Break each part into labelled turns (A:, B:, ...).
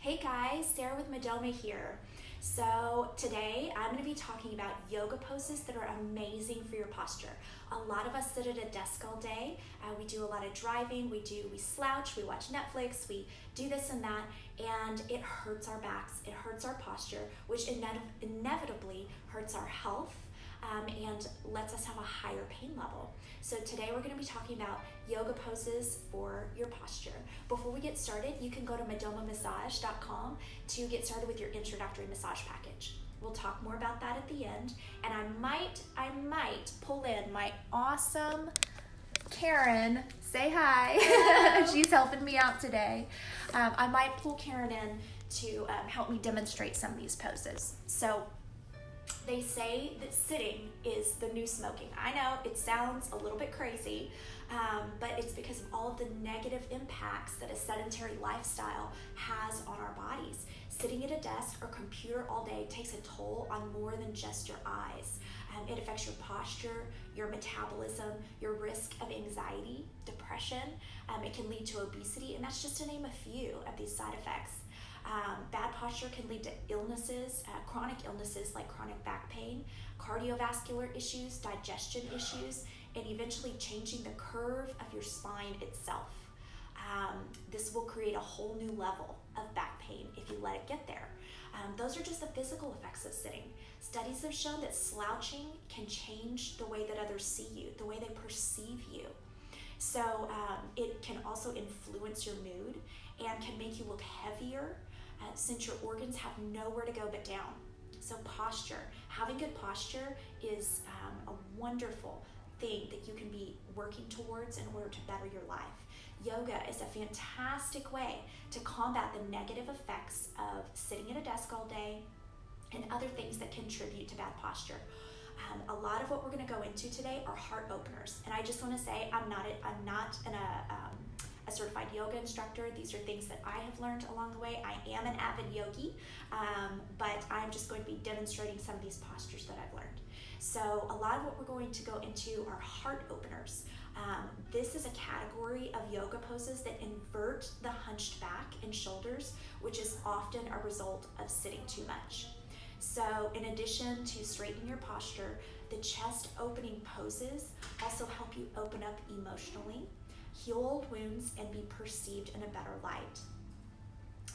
A: Hey guys, Sarah with Modoma here. So today I'm going to be talking about yoga poses that are amazing for your posture. A lot of us sit at a desk all day. We do a lot of driving, we slouch, we watch Netflix, we do this and that, and it hurts our backs, it hurts our posture, which inevitably hurts our health and lets us have a higher pain level. So today we're going to be talking about yoga poses for your posture. Before we get started, you can go to modomamassage.com to get started with your introductory massage package. We'll talk more about that at the end, and I might pull in my awesome Karen. Say hi. She's helping me out today. I might pull Karen in to help me demonstrate some of these poses. So they say that sitting is the new smoking. I know it sounds a little bit crazy, but it's because of all of the negative impacts that a sedentary lifestyle has on our bodies. Sitting at a desk or computer all day takes a toll on more than just your eyes. It affects your posture, your metabolism, your risk of anxiety, depression. It can lead to obesity, and that's just to name a few of these side effects. Bad posture can lead to illnesses, chronic illnesses like chronic back pain, cardiovascular issues, digestion issues, and eventually changing the curve of your spine itself. This will create a whole new level of back pain if you let it get there. Those are just the physical effects of sitting. Studies have shown that slouching can change the way that others see you, the way they perceive you. So it can also influence your mood and can make you look heavier since your organs have nowhere to go but down. So posture, having good posture is a wonderful thing that you can be working towards in order to better your life. Yoga is a fantastic way to combat the negative effects of sitting at a desk all day and other things that contribute to bad posture. A lot of what we're going to go into today are heart openers, and I just want to say I'm not a certified yoga instructor. These are things that I have learned along the way. I am an avid yogi, but I'm just going to be demonstrating some of these postures that I've learned. So a lot of what we're going to go into are heart openers. This is a category of yoga poses that invert the hunched back and shoulders, which is often a result of sitting too much. So in addition to straightening your posture, the chest opening poses also help you open up emotionally, heal old wounds, and be perceived in a better light.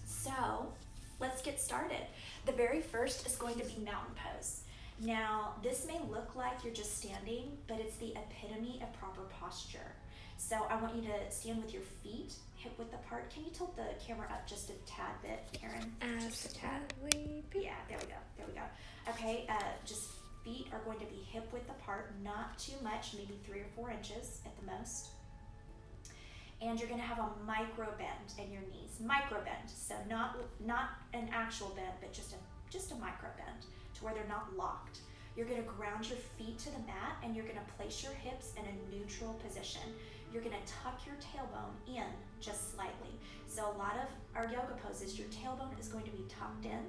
A: So let's get started. The very first is going to be mountain pose. Now, this may look like you're just standing, but it's the epitome of proper posture. So I want you to stand with your feet hip width apart. Can you tilt the camera up just a tad bit, Karen?
B: Just a tad.
A: Yeah, there we go. Okay, just feet are going to be hip width apart, not too much, maybe 3 or 4 inches at the most. And you're going to have a micro bend in your knees. Micro bend, so not an actual bend, but just a micro bend to where they're not locked. You're going to ground your feet to the mat, and you're going to place your hips in a neutral position. You're going to tuck your tailbone in just slightly. So a lot of our yoga poses, your tailbone is going to be tucked in,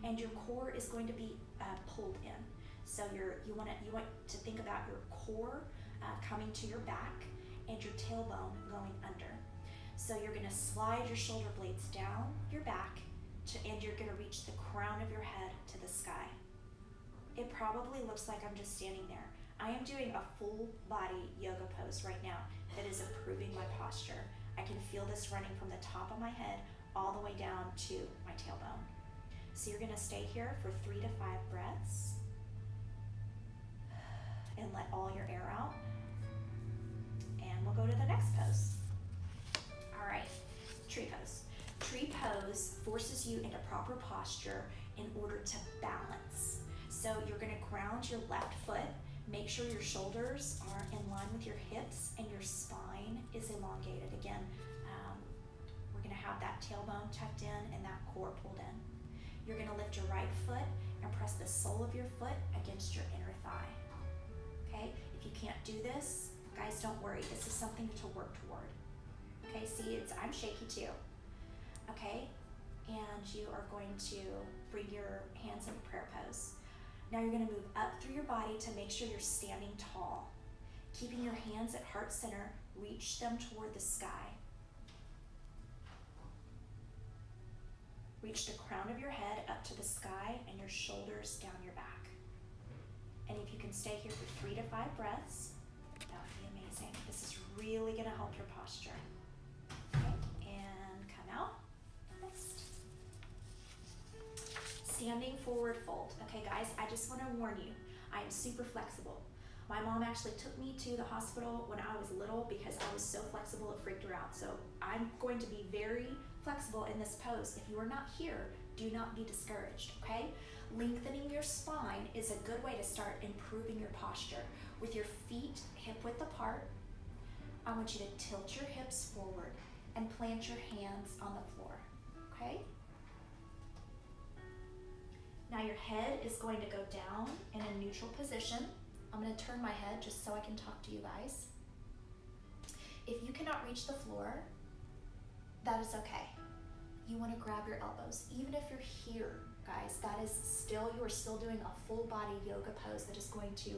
A: and your core is going to be pulled in. So you want to think about your core coming to your back and your tailbone going under. So you're going to slide your shoulder blades down your back and you're going to reach the crown of your head to the sky. It probably looks like I'm just standing there. I am doing a full body yoga pose right now that is improving my posture. I can feel this running from the top of my head all the way down to my tailbone. So you're going to stay here for 3 to 5 breaths and let all your air out. And we'll go to the next pose. All right, tree pose. Tree pose forces you into proper posture in order to balance. So you're going to ground your left foot, make sure your shoulders are in line with your hips and your spine is elongated. Again, we're going to have that tailbone tucked in and that core pulled in. You're going to lift your right foot and press the sole of your foot against your inner thigh. Okay, if you can't do this, guys, don't worry. This is something to work toward. Okay, see, I'm shaky too. Okay, and you are going to bring your hands in prayer pose. Now you're going to move up through your body to make sure you're standing tall. Keeping your hands at heart center, reach them toward the sky. Reach the crown of your head up to the sky and your shoulders down your back. And if you can stay here for 3 to 5 breaths, that would be amazing. This is really gonna help your posture. Okay, and come out. Next. Standing forward fold. Okay guys, I just wanna warn you, I am super flexible. My mom actually took me to the hospital when I was little because I was so flexible it freaked her out. So I'm going to be very flexible in this pose. If you are not here, do not be discouraged, okay? Lengthening your spine is a good way to start improving your posture. With your feet hip width apart, I want you to tilt your hips forward and plant your hands on the floor, okay? Now your head is going to go down in a neutral position. I'm gonna turn my head just so I can talk to you guys. If you cannot reach the floor, that is okay. You wanna grab your elbows. Even if you're here, guys, that is still, you are still doing a full body yoga pose that is going to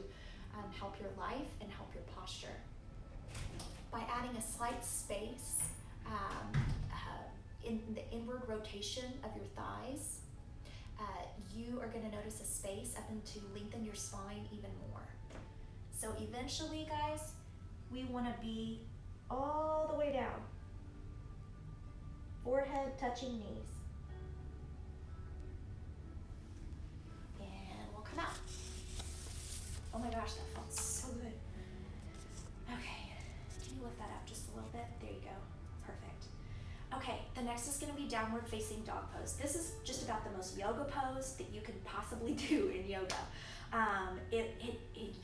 A: help your life and help your posture. By adding a slight space in the inward rotation of your thighs, you are gonna notice a space up and to lengthen your spine even more. So eventually, guys, we wanna be all the way down. Forehead touching knees. And we'll come out. Oh my gosh, that felt so good. Okay, can you lift that up just a little bit? There you go, perfect. Okay, the next is gonna be downward facing dog pose. This is just about the most yoga pose that you can possibly do in yoga.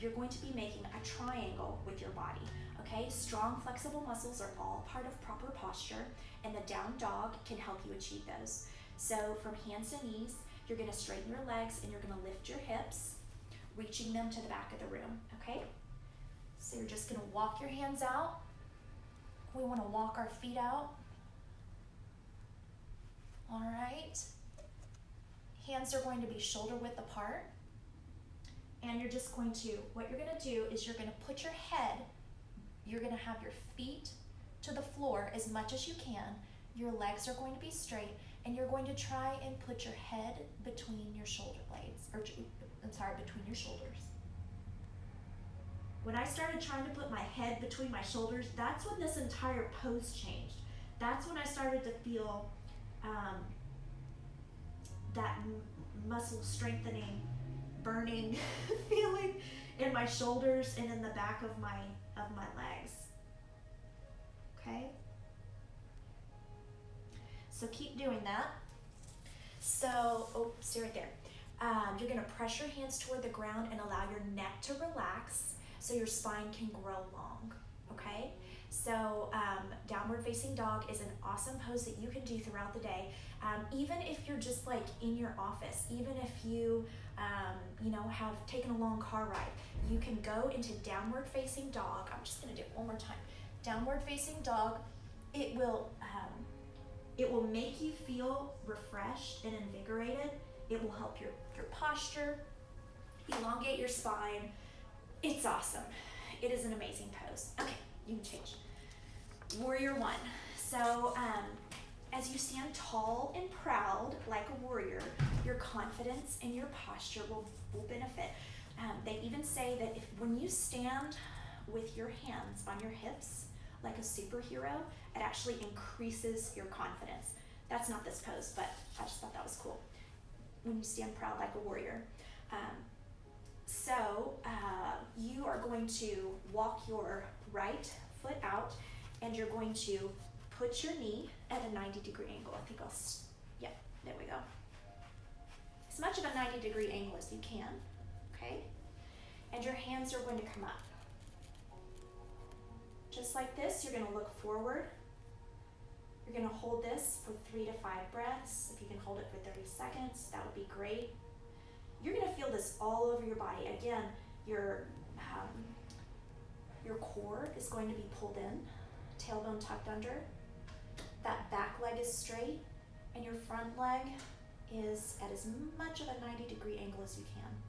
A: You're going to be making a triangle with your body, okay? Strong, flexible muscles are all part of proper posture, and the down dog can help you achieve those. So from hands and knees, you're gonna straighten your legs and you're gonna lift your hips, reaching them to the back of the room, okay? So you're just gonna walk your hands out. We wanna walk our feet out. All right. Hands are going to be shoulder width apart. And you're just going to, what you're gonna do is you're gonna put your head, you're gonna have your feet to the floor as much as you can. Your legs are going to be straight, and you're going to try and put your head between your shoulder blades, between your shoulders. When I started trying to put my head between my shoulders, that's when this entire pose changed. That's when I started to feel that muscle strengthening, burning feeling in my shoulders and in the back of my legs. Okay? So keep doing that. So, see right there. You're gonna press your hands toward the ground and allow your neck to relax so your spine can grow long, okay? So downward facing dog is an awesome pose that you can do throughout the day. Even if you're just like in your office, even if you have taken a long car ride, you can go into downward facing dog. I'm just gonna do it one more time. Downward facing dog, it will make you feel refreshed and invigorated. It will help your posture, elongate your spine. It's awesome. It is an amazing pose. Okay, you can change. Warrior one. So as you stand tall and proud like a warrior, your confidence and your posture will benefit. They even say that when you stand with your hands on your hips like a superhero, it actually increases your confidence. That's not this pose, but I just thought that was cool. When you stand proud like a warrior. So you are going to walk your right foot out, and you're going to put your knee at a 90-degree angle. I think yeah, there we go. As much of a 90-degree angle as you can, okay? And your hands are going to come up. Just like this, you're gonna look forward. You're gonna hold this for 3 to 5 breaths. If you can hold it for 30 seconds, that would be great. You're gonna feel this all over your body. Again, your core is going to be pulled in, tailbone tucked under. That back leg is straight, and your front leg is at as much of a 90-degree angle as you can.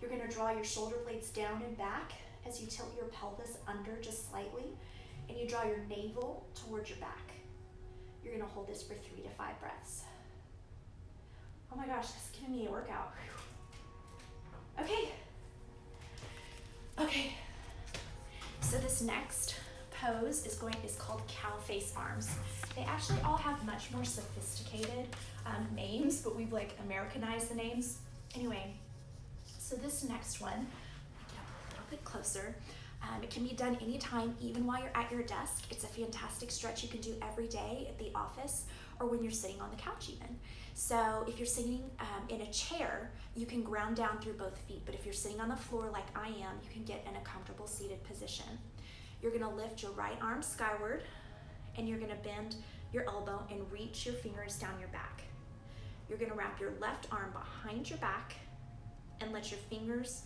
A: You're gonna draw your shoulder blades down and back as you tilt your pelvis under just slightly, and you draw your navel towards your back. You're gonna hold this for 3 to 5 breaths. Oh my gosh, this is giving me a workout. Okay. Okay. So this next pose is called cow face arms. They actually all have much more sophisticated names, but we've like Americanized the names. Anyway, so this next one, get up a little bit closer. It can be done anytime, even while you're at your desk. It's a fantastic stretch you can do every day at the office or when you're sitting on the couch even. So if you're sitting in a chair, you can ground down through both feet, but if you're sitting on the floor like I am, you can get in a comfortable seated position. You're gonna lift your right arm skyward, and you're gonna bend your elbow and reach your fingers down your back. You're gonna wrap your left arm behind your back and let your fingers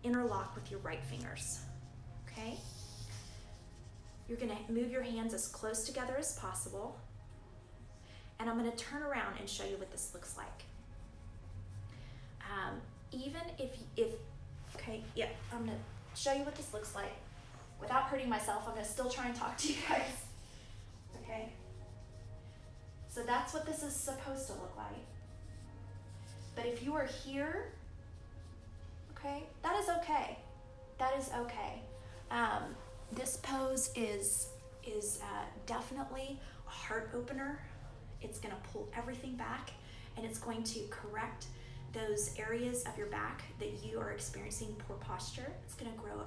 A: interlock with your right fingers, okay? You're gonna move your hands as close together as possible, and I'm gonna turn around and show you what this looks like. Even if okay, yeah, I'm gonna show you what this looks like. Without hurting myself, I'm gonna still try and talk to you guys, okay? So that's what this is supposed to look like. But if you are here, okay, that is okay. That is okay. This pose is definitely a heart opener. It's gonna pull everything back, and it's going to correct those areas of your back that you are experiencing poor posture. It's gonna grow,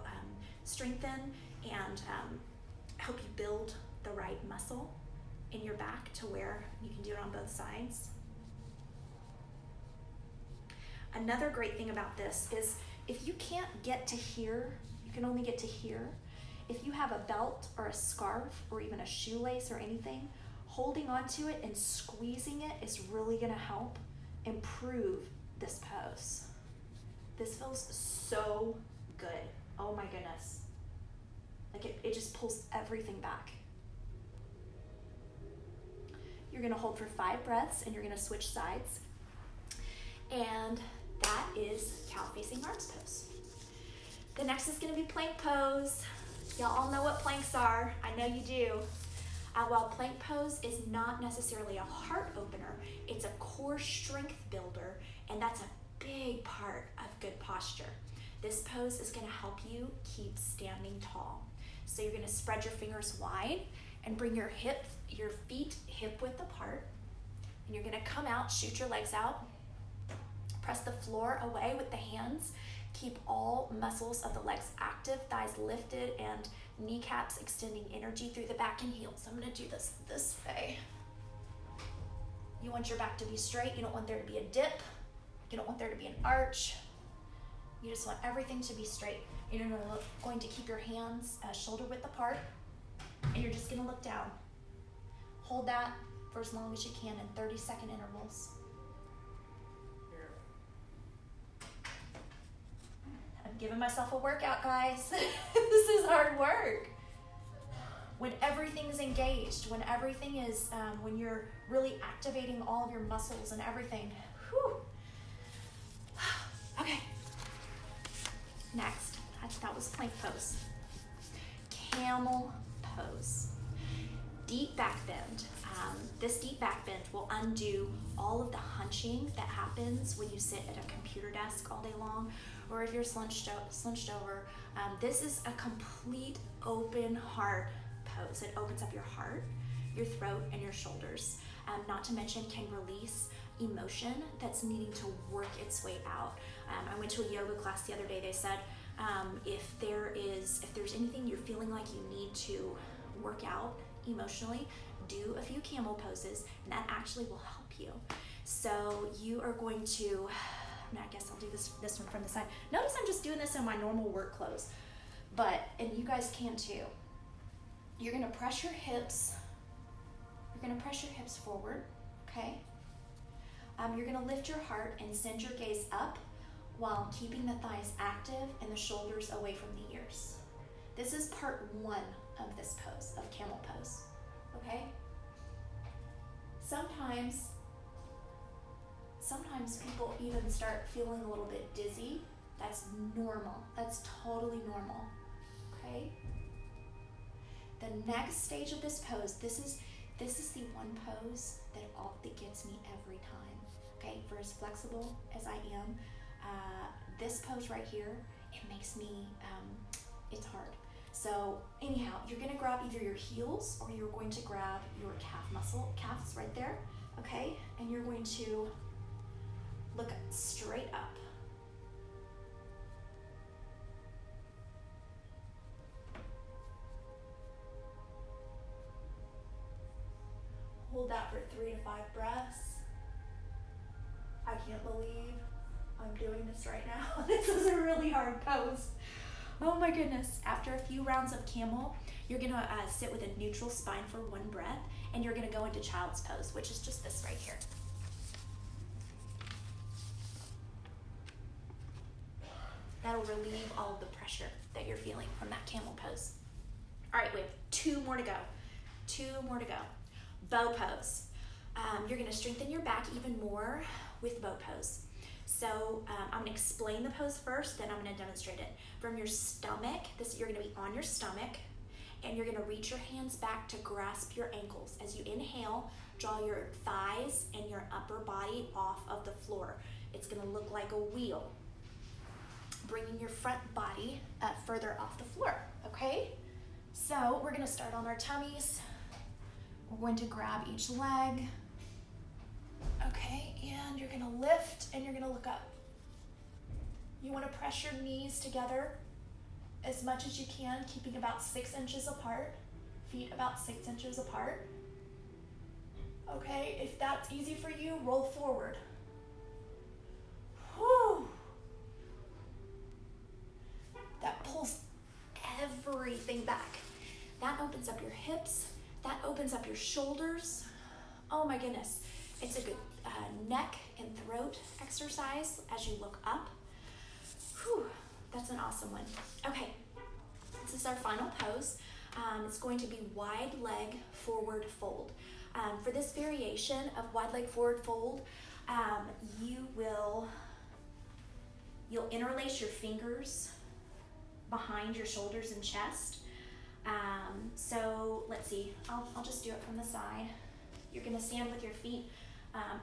A: strengthen, and help you build the right muscle in your back to where you can do it on both sides. Another great thing about this is if you can't get to here, you can only get to here. If you have a belt or a scarf or even a shoelace or anything, holding onto it and squeezing it is really gonna help improve this pose. This feels so good. Oh my goodness. Like it just pulls everything back. You're gonna hold for 5 breaths and you're gonna switch sides. And that is cow facing arms pose. The next is gonna be plank pose. Y'all all know what planks are. I know you do. While plank pose is not necessarily a heart opener, it's a core strength builder, and that's a big part of good posture. This pose is gonna help you keep standing tall. So you're gonna spread your fingers wide and bring your feet hip width apart. And you're gonna come out, shoot your legs out, press the floor away with the hands, keep all muscles of the legs active, thighs lifted, and kneecaps extending energy through the back and heels. I'm gonna do this way. You want your back to be straight. You don't want there to be a dip. You don't want there to be an arch. You just want everything to be straight. You're going to keep your hands shoulder width apart, and you're just gonna look down. Hold that for as long as you can in 30-second intervals. I'm giving myself a workout, guys. This is hard work. When everything's engaged, when everything is, when you're really activating all of your muscles and everything. Whew. Okay. Next, that was plank pose. Camel pose. Deep back bend. This deep back bend will undo all of the hunching that happens when you sit at a computer desk all day long, or if you're slunched over. This is a complete open heart pose. It opens up your heart, your throat, and your shoulders. Not to mention can release emotion that's needing to work its way out. I went to a yoga class the other day. They said if there's anything you're feeling like you need to work out emotionally, do a few camel poses, and that actually will help you. So you are going to, I guess I'll do this one from the side. Notice I'm just doing this in my normal work clothes, and you guys can too. You're gonna press your hips. You're gonna press your hips forward, okay? You're gonna lift your heart and send your gaze up while keeping the thighs active and the shoulders away from the ears. This is part 1 of this pose, of camel pose, okay? Sometimes people even start feeling a little bit dizzy. That's normal. That's totally normal, okay? The next stage of this pose, this is This is the one pose that gets me every time. Okay, for as flexible as I am, this pose right here, it makes me, it's hard. So anyhow, you're gonna grab either your heels or you're going to grab your calf muscle. Calf's right there, okay? And you're going to look straight up. Hold that for 3 to 5 breaths. I can't believe I'm doing this right now. This is a really hard pose. Oh my goodness. After a few rounds of camel, you're gonna sit with a neutral spine for 1 breath, and you're gonna go into child's pose, which is just this right here. That'll relieve all of the pressure that you're feeling from that camel pose. All right, we have 2 more to go. 2 more to go. Bow pose. You're gonna strengthen your back even more with bow pose. So I'm gonna explain the pose first, then I'm gonna demonstrate it. From your stomach, you're gonna be on your stomach, and you're gonna reach your hands back to grasp your ankles. As you inhale, draw your thighs and your upper body off of the floor. It's gonna look like a wheel, bringing your front body further off the floor, okay? So we're gonna start on our tummies. We're going to grab each leg, okay, and you're gonna lift and you're gonna look up. You wanna press your knees together as much as you can, keeping about 6 inches apart, feet about 6 inches apart. Okay, if that's easy for you, roll forward. Whew. That pulls everything back. That opens up your hips. That opens up your shoulders. Oh my goodness. It's a good neck and throat exercise as you look up. Whew, that's an awesome one. Okay, this is our final pose. It's going to be wide leg forward fold. For this variation of wide leg forward fold, you'll interlace your fingers behind your shoulders and chest. So let's see, I'll just do it from the side. You're gonna stand with your feet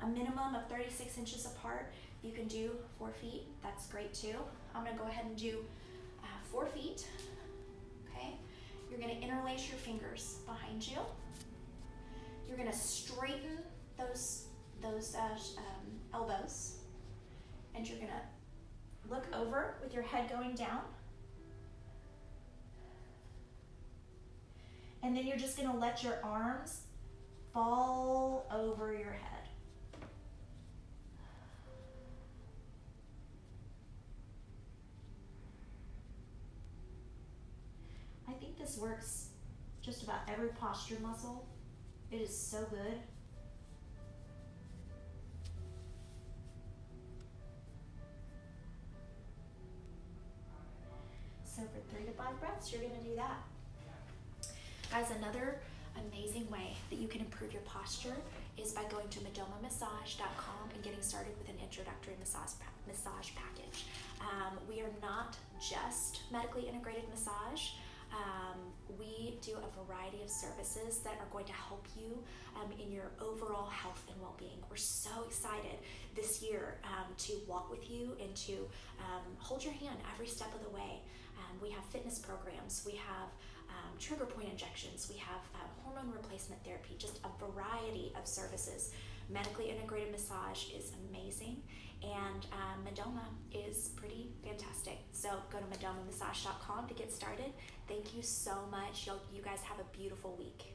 A: a minimum of 36 inches apart. You can do 4 feet, that's great too. I'm gonna go ahead and do 4 feet, okay? You're gonna interlace your fingers behind you. You're gonna straighten those elbows, and you're gonna look over with your head going down. And then you're just gonna let your arms fall over your head. I think this works just about every posture muscle. It is so good. So for 3 to 5 breaths, you're gonna do that. Guys, another amazing way that you can improve your posture is by going to modomamassage.com and getting started with an introductory massage package. We are not just medically integrated massage. We do a variety of services that are going to help you in your overall health and well-being. We're so excited this year to walk with you and to hold your hand every step of the way. We have fitness programs, we have trigger point injections, we have hormone replacement therapy, just a variety of services. Medically integrated massage is amazing, and Modoma is pretty fantastic. So go to modomamassage.com to get started. Thank you so much. You guys have a beautiful week.